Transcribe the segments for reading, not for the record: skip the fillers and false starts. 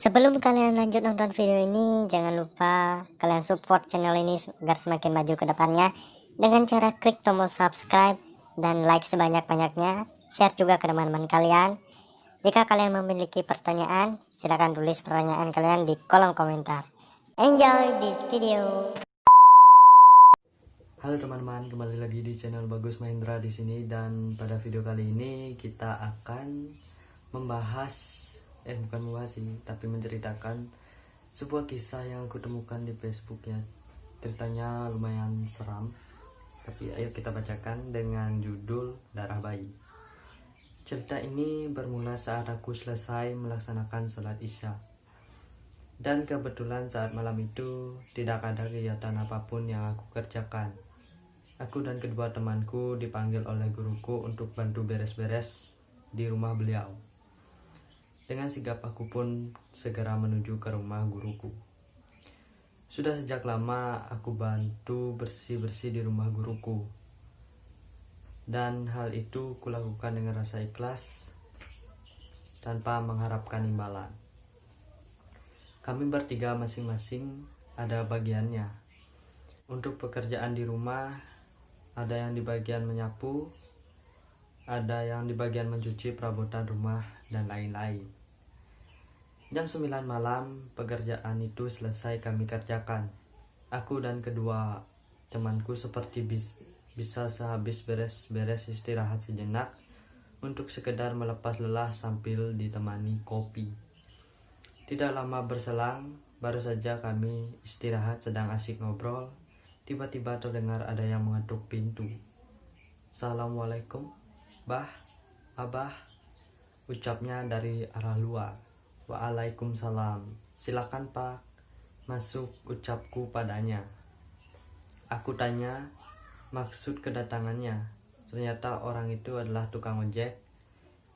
Sebelum kalian lanjut nonton video ini, jangan lupa kalian support channel ini agar semakin maju ke depannya dengan cara klik tombol subscribe dan like sebanyak-banyaknya. Share juga ke teman-teman kalian. Jika kalian memiliki pertanyaan, silahkan tulis pertanyaan kalian di kolom komentar. Enjoy this video. Halo teman-teman, kembali lagi di channel Bagus Mahendra di sini, dan pada video kali ini kita akan tapi menceritakan sebuah kisah yang aku temukan di Facebook ya. Ceritanya lumayan seram, tapi ayo kita bacakan dengan judul Darah Bayi. Cerita ini bermula saat aku selesai melaksanakan sholat Isya. Dan kebetulan saat malam itu tidak ada kegiatan apapun yang aku kerjakan. Aku dan kedua temanku dipanggil oleh guruku untuk bantu beres-beres di rumah beliau. Dengan sigap aku pun segera menuju ke rumah guruku. Sudah sejak lama aku bantu bersih-bersih di rumah guruku. Dan hal itu kulakukan dengan rasa ikhlas tanpa mengharapkan imbalan. Kami bertiga masing-masing ada bagiannya. Untuk pekerjaan di rumah, ada yang di bagian menyapu, ada yang di bagian mencuci perabotan rumah, dan lain-lain. Jam 9 malam, pekerjaan itu selesai kami kerjakan. Aku dan kedua temanku seperti bisa sehabis beres-beres istirahat sejenak untuk sekedar melepas lelah sambil ditemani kopi. Tidak lama berselang, baru saja kami istirahat sedang asik ngobrol, tiba-tiba terdengar ada yang mengetuk pintu. "Assalamualaikum, Bah, Abah," ucapnya dari arah luar. "Waalaikumsalam, silakan Pak, masuk," ucapku padanya. Aku tanya maksud kedatangannya. Ternyata orang itu adalah tukang ojek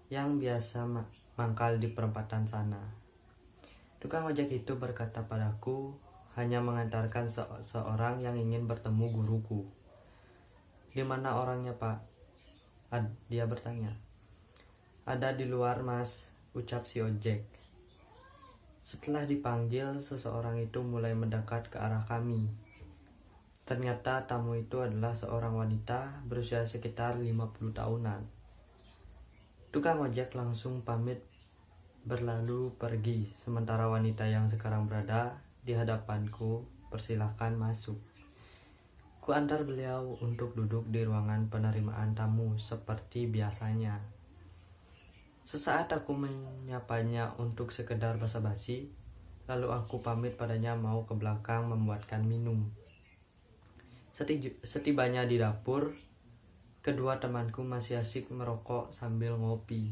yang biasa mangkal di perempatan sana. Tukang ojek itu berkata padaku hanya mengantarkan seorang yang ingin bertemu guruku. "Di mana orangnya, Pak?" Dia bertanya. "Ada di luar, Mas," ucap si ojek. Setelah dipanggil, seseorang itu mulai mendekat ke arah kami. Ternyata tamu itu adalah seorang wanita berusia sekitar 50 tahunan. Tukang ojek langsung pamit berlalu pergi, sementara wanita yang sekarang berada di hadapanku persilahkan masuk. Ku antar beliau untuk duduk di ruangan penerimaan tamu seperti biasanya. Sesaat aku menyapanya untuk sekedar basa-basi, lalu aku pamit padanya mau ke belakang membuatkan minum. Setibanya di dapur, kedua temanku masih asik merokok sambil ngopi.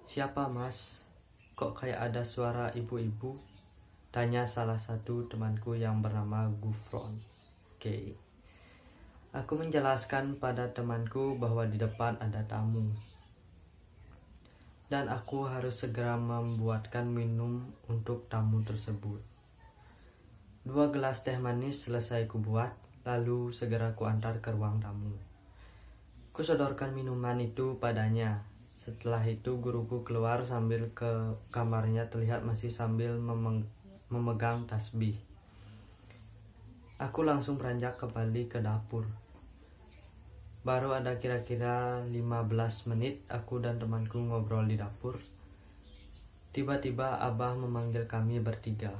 "Siapa, Mas? Kok kayak ada suara ibu-ibu?" tanya salah satu temanku yang bernama Gufron. Oke. Aku menjelaskan pada temanku bahwa di depan ada tamu dan aku harus segera membuatkan minum untuk tamu tersebut. 2 gelas teh manis selesai kubuat, lalu segera kuantar ke ruang tamu. Kusodorkan minuman itu padanya. Setelah itu guruku keluar sambil ke kamarnya, terlihat masih sambil memegang tasbih. Aku langsung beranjak kembali ke dapur. Baru ada kira-kira 15 menit aku dan temanku ngobrol di dapur. Tiba-tiba Abah memanggil kami bertiga.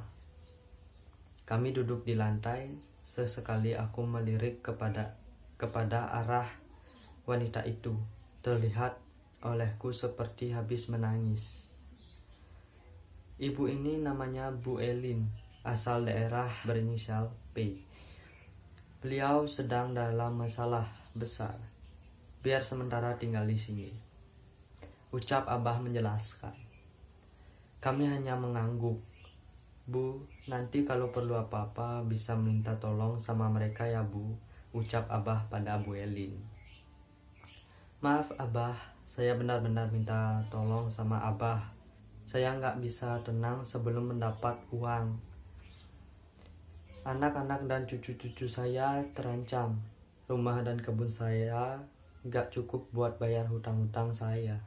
Kami duduk di lantai. Sesekali aku melirik kepada arah wanita itu. Terlihat olehku seperti habis menangis. Ibu ini namanya Bu Elin, asal daerah berinisial P. Beliau sedang dalam masalah besar. Biar sementara tinggal di sini, ucap Abah menjelaskan. Kami hanya mengangguk. "Bu, nanti kalau perlu apa-apa bisa minta tolong sama mereka ya, Bu," ucap Abah pada Bu Elin. "Maaf Abah, saya benar-benar minta tolong sama Abah. Saya nggak bisa tenang sebelum mendapat uang. Anak-anak dan cucu-cucu saya terancam. Rumah dan kebun saya gak cukup buat bayar hutang-hutang saya.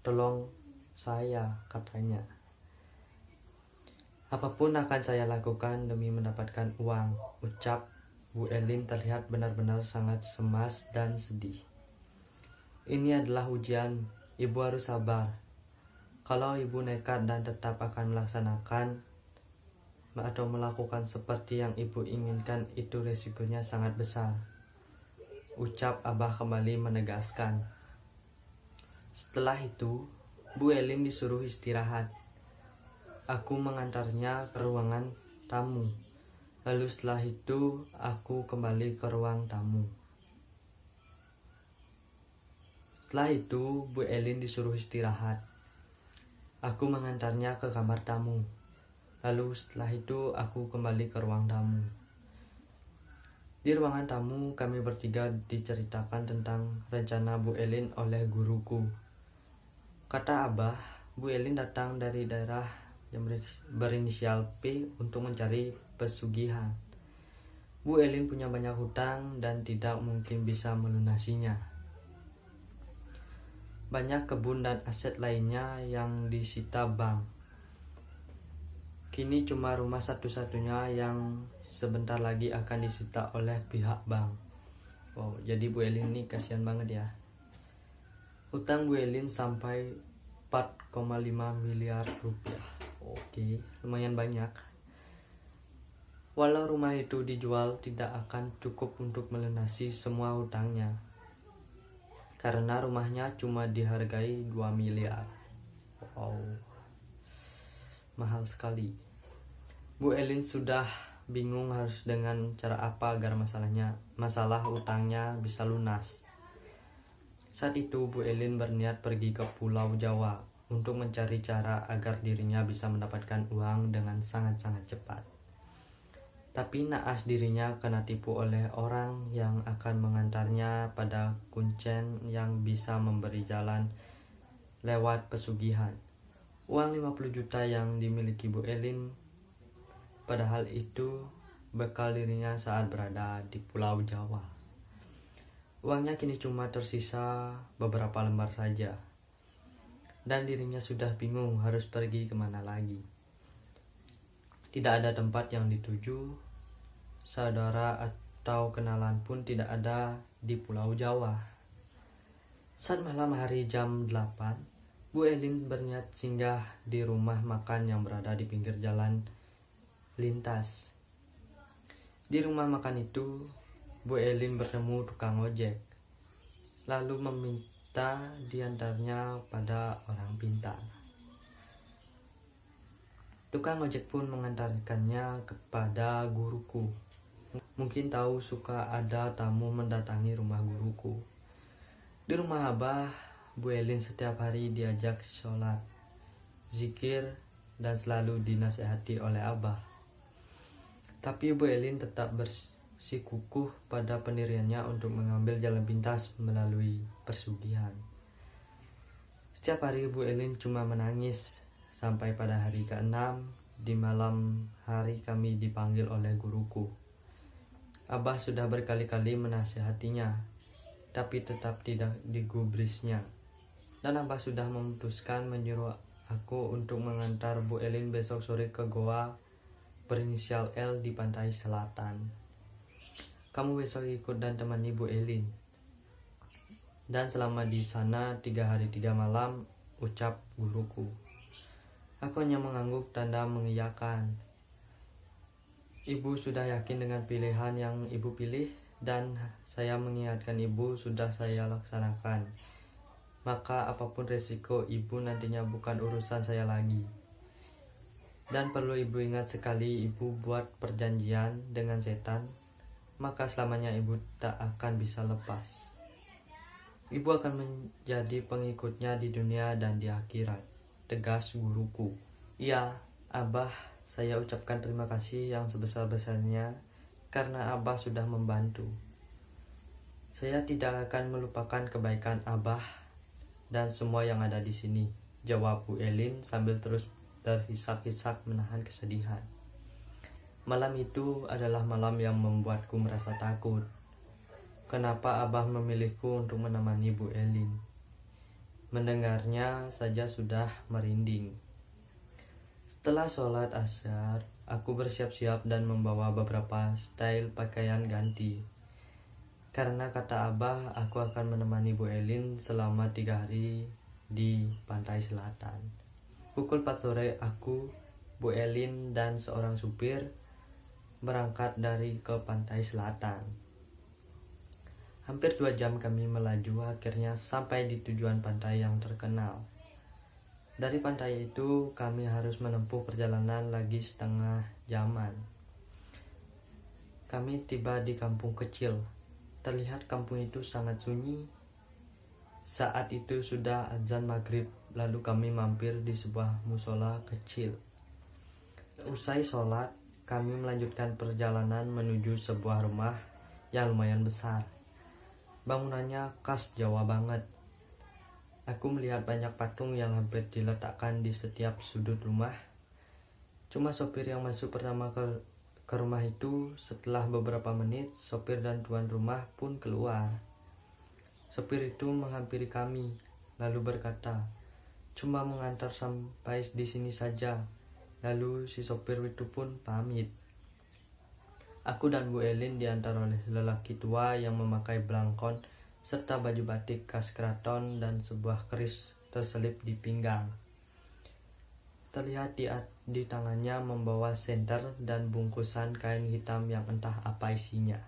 Tolong saya," katanya. Apapun akan saya lakukan demi mendapatkan uang, ucap Bu Elin terlihat benar-benar sangat cemas dan sedih. Ini adalah ujian, ibu harus sabar. Kalau ibu nekat dan tetap akan melaksanakan atau melakukan seperti yang ibu inginkan, itu resikonya sangat besar, ucap Abah kembali menegaskan. Setelah itu, Bu Elin disuruh istirahat. Aku mengantarnya ke ruangan tamu. Lalu setelah itu, aku kembali ke ruang tamu. Setelah itu, Bu Elin disuruh istirahat. Aku mengantarnya ke kamar tamu. Lalu setelah itu, aku kembali ke ruang tamu. Di ruangan tamu, kami bertiga diceritakan tentang rencana Bu Elin oleh guruku. Kata Abah, Bu Elin datang dari daerah yang berinisial P untuk mencari pesugihan. Bu Elin punya banyak hutang dan tidak mungkin bisa melunasinya. Banyak kebun dan aset lainnya yang disita bank. Kini cuma rumah satu-satunya yang sebentar lagi akan disita oleh pihak bank. Wow, jadi Bu Elin ini kasihan banget ya. Hutang Bu Elin sampai 4,5 miliar rupiah. Oke, lumayan banyak. Walau rumah itu dijual, tidak akan cukup untuk melunasi semua hutangnya. Karena rumahnya cuma dihargai 2 miliar. Wow, mahal sekali. Bu Elin sudah bingung harus dengan cara apa agar masalah utangnya bisa lunas. Saat itu Bu Elin berniat pergi ke Pulau Jawa untuk mencari cara agar dirinya bisa mendapatkan uang dengan sangat-sangat cepat. Tapi naas dirinya kena tipu oleh orang yang akan mengantarnya pada kuncen yang bisa memberi jalan lewat pesugihan. Uang 50 juta yang dimiliki Bu Elin, padahal itu bekal dirinya saat berada di Pulau Jawa. Uangnya kini cuma tersisa beberapa lembar saja. Dan dirinya sudah bingung harus pergi kemana lagi. Tidak ada tempat yang dituju, saudara atau kenalan pun tidak ada di Pulau Jawa. Saat malam hari jam 8, Bu Elin berniat singgah di rumah makan yang berada di pinggir jalan lintas. Di rumah makan itu, Bu Elin bertemu tukang ojek, lalu meminta diantarnya pada orang pintar. Tukang ojek pun mengantarkannya kepada guruku. Mungkin tahu suka ada tamu mendatangi rumah guruku. Di rumah Abah, Bu Elin setiap hari diajak sholat, zikir, dan selalu dinasehati oleh Abah. Tapi Bu Elin tetap bersikukuh pada pendiriannya untuk mengambil jalan pintas melalui persugihan. Setiap hari Bu Elin cuma menangis. Sampai pada hari ke-6, di malam hari kami dipanggil oleh guruku. Abah sudah berkali-kali menasihatinya, tapi tetap tidak digubrisnya. Dan Abah sudah memutuskan menyuruh aku untuk mengantar Bu Elin besok sore ke goa berinisial L di pantai selatan. Kamu besok ikut dan temani Bu Elin. Dan selama di sana 3 hari 3 malam, ucap guruku. Aku hanya mengangguk tanda mengiyakan. Ibu sudah yakin dengan pilihan yang ibu pilih, dan saya mengingatkan ibu sudah saya laksanakan. Maka apapun resiko ibu nantinya bukan urusan saya lagi. Dan perlu ibu ingat, sekali ibu buat perjanjian dengan setan, maka selamanya ibu tak akan bisa lepas. Ibu akan menjadi pengikutnya di dunia dan di akhirat, tegas guruku. Ya, Abah, saya ucapkan terima kasih yang sebesar-besarnya karena Abah sudah membantu. Saya tidak akan melupakan kebaikan Abah dan semua yang ada di sini, jawab Bu Elin sambil terus terhisak-hisak menahan kesedihan. Malam itu adalah malam yang membuatku merasa takut. Kenapa Abah memilihku untuk menemani Bu Elin? Mendengarnya saja sudah merinding. Setelah sholat asar, aku bersiap-siap dan membawa beberapa style pakaian ganti. Karena kata Abah, aku akan menemani Bu Elin selama 3 hari di pantai selatan. Pukul 4 sore aku, Bu Elin, dan seorang supir berangkat dari ke pantai selatan. Hampir 2 jam kami melaju, akhirnya sampai di tujuan pantai yang terkenal. Dari pantai itu kami harus menempuh perjalanan lagi setengah jaman. Kami tiba di kampung kecil. Terlihat kampung itu sangat sunyi. Saat itu sudah azan maghrib, lalu kami mampir di sebuah musola kecil. Usai sholat, kami melanjutkan perjalanan menuju sebuah rumah yang lumayan besar. Bangunannya khas Jawa banget. Aku melihat banyak patung yang hampir diletakkan di setiap sudut rumah. Cuma sopir yang masuk pertama ke rumah itu. Setelah beberapa menit, sopir dan tuan rumah pun keluar. Sopir itu menghampiri kami, lalu berkata, "Cuma mengantar sampai di sini saja." Lalu si sopir itu pun pamit. Aku dan Bu Elin diantar oleh lelaki tua yang memakai blangkon serta baju batik khas keraton dan sebuah keris terselip di pinggang. Terlihat di tangannya membawa senter dan bungkusan kain hitam yang entah apa isinya.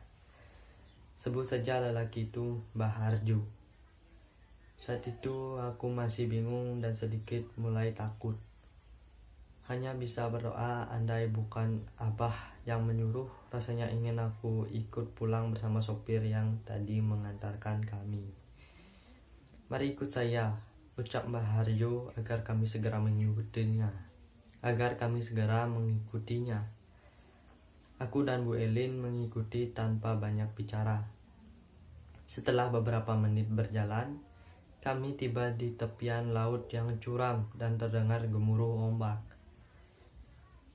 Sebut saja lelaki itu Mbah Harjo. Saat itu aku masih bingung dan sedikit mulai takut. Hanya bisa berdoa andai bukan Abah yang menyuruh, rasanya ingin aku ikut pulang bersama sopir yang tadi mengantarkan kami. "Mari ikut saya," ucap Mbah Harjo agar kami segera mengikutinya. Aku dan Bu Elin mengikuti tanpa banyak bicara. Setelah beberapa menit berjalan, kami tiba di tepian laut yang curam dan terdengar gemuruh ombak.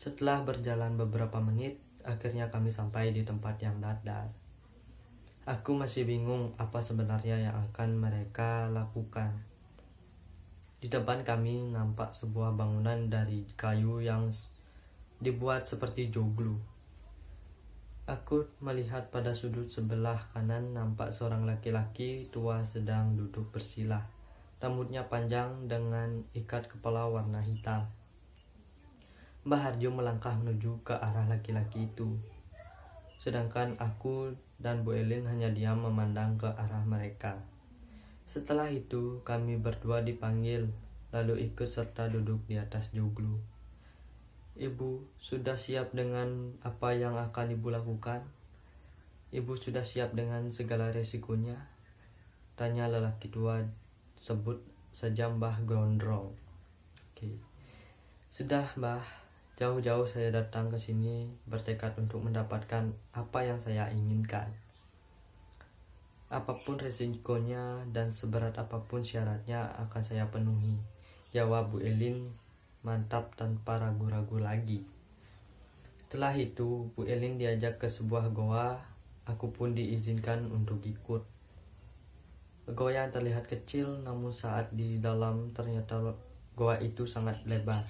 Setelah berjalan beberapa menit, akhirnya kami sampai di tempat yang datar. Aku masih bingung apa sebenarnya yang akan mereka lakukan. Di depan kami nampak sebuah bangunan dari kayu yang dibuat seperti joglo. Aku melihat pada sudut sebelah kanan nampak seorang laki-laki tua sedang duduk bersila. Rambutnya panjang dengan ikat kepala warna hitam. Mbah Harjo melangkah menuju ke arah laki-laki itu. Sedangkan aku dan Bu Elin hanya diam memandang ke arah mereka. Setelah itu kami berdua dipanggil, lalu ikut serta duduk di atas joglo. "Ibu sudah siap dengan apa yang akan ibu lakukan? Ibu sudah siap dengan segala resikonya?" tanya lelaki tua, sebut saja Mbah Gondrong. "Oke. Sudah, Mbah. Jauh-jauh saya datang ke sini bertekad untuk mendapatkan apa yang saya inginkan. Apapun resikonya dan seberat apapun syaratnya akan saya penuhi," jawab Bu Elin mantap tanpa ragu-ragu lagi. Setelah itu Bu Elin diajak ke sebuah goa. Aku pun diizinkan untuk ikut. Goa yang terlihat kecil, namun saat di dalam ternyata goa itu sangat lebar.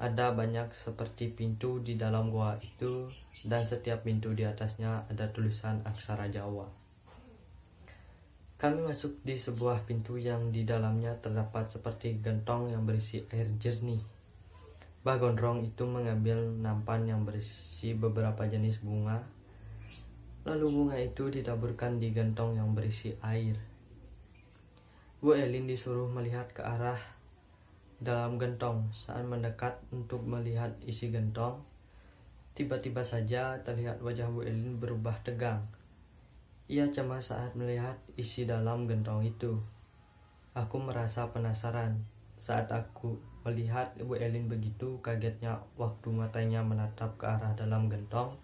Ada banyak seperti pintu di dalam goa itu, dan setiap pintu di atasnya ada tulisan aksara Jawa. Kami masuk di sebuah pintu yang di dalamnya terdapat seperti gentong yang berisi air jernih. Mbah Gondrong itu mengambil nampan yang berisi beberapa jenis bunga. Lalu bunga itu ditaburkan di gentong yang berisi air. Bu Elin disuruh melihat ke arah dalam gentong. Saat mendekat untuk melihat isi gentong, tiba-tiba saja terlihat wajah Bu Elin berubah tegang. Ia cemas saat melihat isi dalam gentong itu. Aku merasa penasaran. Saat aku melihat Bu Elin begitu kagetnya waktu matanya menatap ke arah dalam gentong.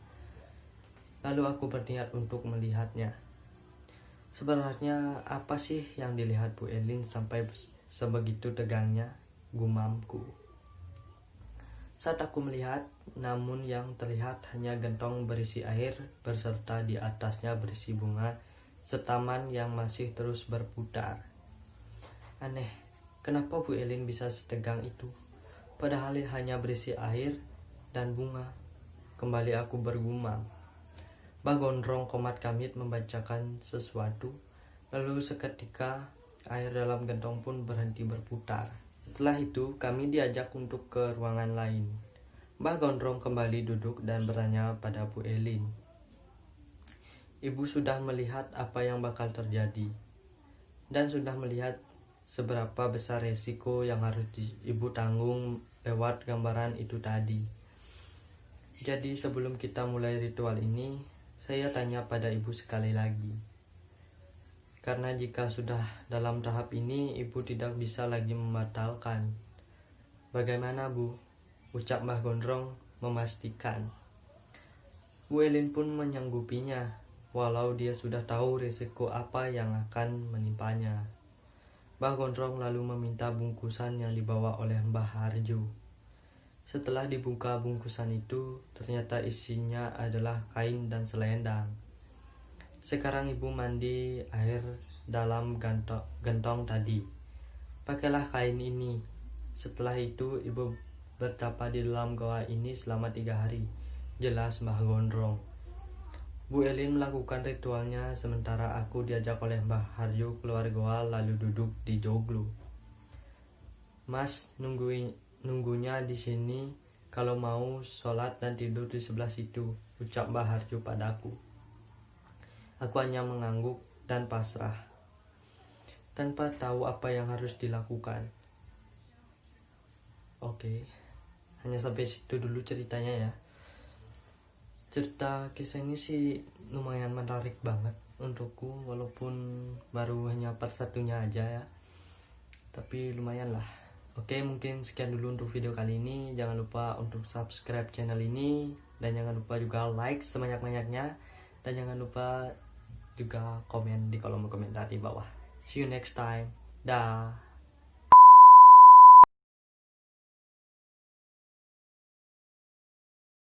Lalu aku berniat untuk melihatnya. Sebenarnya apa sih yang dilihat Bu Elin sampai sebegitu tegangnya, gumamku. Saat aku melihat, namun yang terlihat hanya gentong berisi air berserta di atasnya berisi bunga setaman yang masih terus berputar. Aneh, kenapa Bu Elin bisa setegang itu? padahal hanya berisi air dan bunga. Kembali aku bergumam. Mbah Gondrong komat kamit membacakan sesuatu, lalu seketika air dalam gentong pun berhenti berputar. Setelah itu kami diajak untuk ke ruangan lain. Mbah Gondrong kembali duduk dan bertanya pada Bu Elin. Ibu sudah melihat apa yang bakal terjadi dan sudah melihat seberapa besar resiko yang harus ibu tanggung lewat gambaran itu tadi. Jadi sebelum kita mulai ritual ini, saya tanya pada ibu sekali lagi. Karena jika sudah dalam tahap ini, ibu tidak bisa lagi membatalkan. Bagaimana, Bu? Ucap Mbah Gondrong memastikan. Bu Elin pun menyanggupinya, walau dia sudah tahu risiko apa yang akan menimpanya. Mbah Gondrong lalu meminta bungkusan yang dibawa oleh Mbah Harjo. Setelah dibuka bungkusan itu, ternyata isinya adalah kain dan selendang. Sekarang ibu mandi air dalam gentong tadi. Pakailah kain ini. Setelah itu ibu bertapa di dalam goa ini selama 3 hari. Jelas Mbah Gondrong. Bu Elin melakukan ritualnya sementara aku diajak oleh Mbah Harjo keluar goa lalu duduk di joglo. Mas nunggunya di sini kalau mau sholat dan tidur di sebelah situ, ucap Mbah Harjo padaku. Aku hanya mengangguk dan pasrah, tanpa tahu apa yang harus dilakukan. Oke, hanya sampai situ dulu ceritanya ya. Cerita kisah ini sih lumayan menarik banget untukku, walaupun baru hanya part satunya aja ya. Tapi lumayan lah. Oke, mungkin sekian dulu untuk video kali ini. Jangan lupa untuk subscribe channel ini, dan jangan lupa juga like sebanyak-banyaknya, dan jangan lupa juga komen di kolom komentar di bawah. See you next time. Dah.